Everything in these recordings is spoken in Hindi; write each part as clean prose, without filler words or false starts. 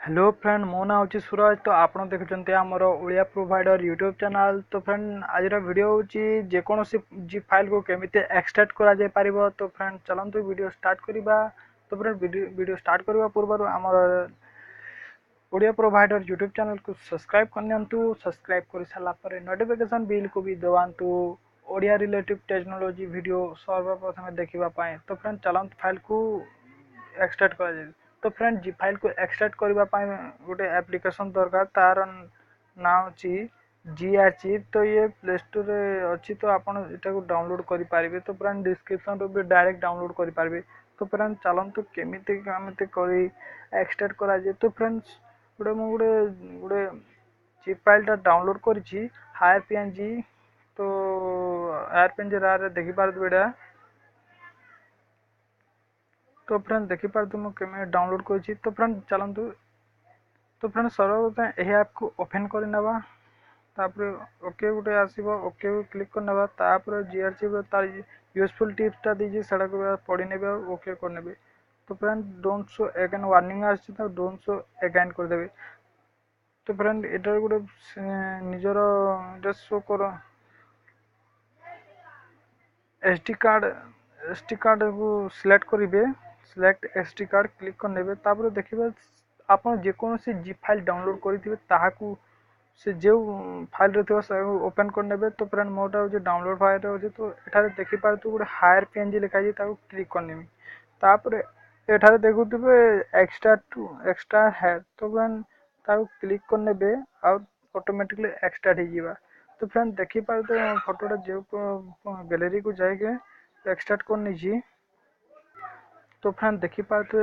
हेलो फ्रेंड मो ना हूँ सूरज। तो आप देखुं आमर ओडिया प्रोवाइडर यूट्यूब चैनल। तो फ्रेंड आज वीडियो हूँ जेकोसी जी फाइल को केमी एक्सट्राक्ट करा पार। तो फ्रेंड चलतु वीडियो स्टार्ट करवा। तो फ्रेंड वीडियो स्टार्ट करने पूर्व आमर ओडिया प्रोवाइडर यूट्यूब चैनल को सब्सक्राइब करनी। सब्सक्राइब कर सारापर नोटिफिकेशन बिल को भी दबातु ओडिया रिलेटिव टेक्नोलॉजी वीडियो सर्वप्रथम देखापी। तो फ्रेंड चलतु फाइल को एक्सट्राक्ट कर। तो फ्रेंड जी फाइल को एक्सट्राक्ट करने गोटे एप्लिकेशन दरकार तार ना हूँ जीआरची। तो ये प्ले स्टोर रे अच्छी। तो आपन इटा को डाउनलोड करि पारिबे। तो फ्रेंड डिस्क्रिप्शन रो भी डायरेक्ट डाउनलोड करि पारिबे। तो फ्रेंड चलंतु केमिति केमिति करी एक्सट्राक्ट करा जे। तो फ्रेंड्स गोटे जी फाइल टा डाउनलोड करिछि हायर पीएनजी। तो हायर पीएनजी रा देखि पारदु एटा। तो फ्रेंड देखि पारदु मु केमे डाउनलोड करिछि। तो फ्रेंड चलंतु। तो फ्रेंड सर्वप्रथम यह ऐप को ओपन कर नवा। तापर ओके गोटे आसो ओके क्लिक कर नवा। तापर जीआरसी तार यूजफुल टिप्स टा दीजिए सेटा को पढ़ी ने ओके करने। तो friend don't show again warning आछि। तो डोंट शो अगेन कर देबे। तो फ्रेंड एटार गोटे निजर शो कर एसडी कार्ड को सिलेक्ट करेंगे। सिलेक्ट एसडी कार्ड क्लिक करने। तापर देखिए आप जेकोसी जी फाइल डाउनलोड करेंगे ताकू से जो फाइल रही से ओपन करने। तो फ्रेंड मोटा हूँ डाउनलोड फाइल अच्छे। तो ये देखिपार तो गोटे हायर पीएनजी लिखाई क्लिक करने। तापर एठारे देखुवे एक्स्ट्रा है। तो फ्रेंड क्लिक करने ऑटोमेटिकली एक्सट्राक्ट हो। तो फ्रेंड देखिपार तो फोटोटा जो गैलरी को जाएगा एक्सट्राक्ट करनी। तो फ्रेंड देखिपार तो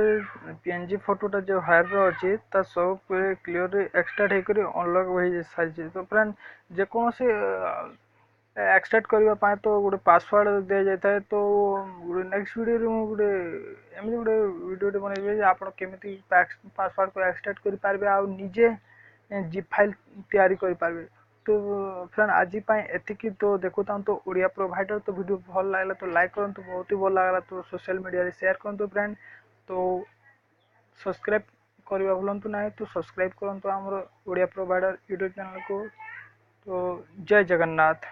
पीएनजी फोटोटा जो हायर रो अच्छी सब क्लीयर एक्सट्राक्ट होकर अनलॉक हो सारी। तो फ्रेंड जेकोसी एक्सट्राक्ट करने तो गोटे पासवर्ड दि जाता है। तो नेक्स्ट वीडियो गोटे एमती गोटे वीडियो बनइबे आप केमी पासवर्ड को एक्सट्राक्ट करेंगे आ निजे जी फाइल तैयारी करेंगे। तो फ्रेंड आज एतिकी। तो देखु तो ओडिया प्रोवाइडर। तो वीडियो भल लगे तो लाइक करूँ। बहुत ही भल लगा तो सोशल मीडिया शेयर करूँ फ्रेंड। तो सब्सक्राइब करवा भूलु ना। तो सब्सक्राइब करूँ आमर ओडिया प्रोवाइडर यूट्यूब चैनल को। तो जय जगन्नाथ।